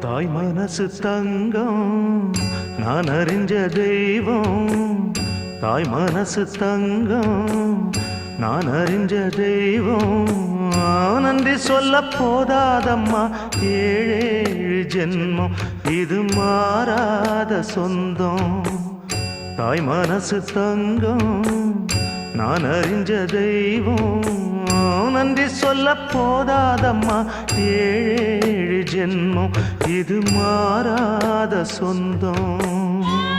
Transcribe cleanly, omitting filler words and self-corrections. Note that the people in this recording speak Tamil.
தாய் மனசு தங்கம் நான் அறிஞ்ச தெய்வம். தாய் மனசு தங்கம் நான் அறிஞ்ச தெய்வம். நன்றி சொல்ல போதாதம்மா ஏழேழு ஜென்மம் இது மாறாத சொந்தம். தாய் மனசு தங்கம் நான் அறிஞ்ச தெய்வம். நன்றி சொல்ல போதாதம்மா ஏழேழு ஜென்மம் இது மாறாத சொந்தம்.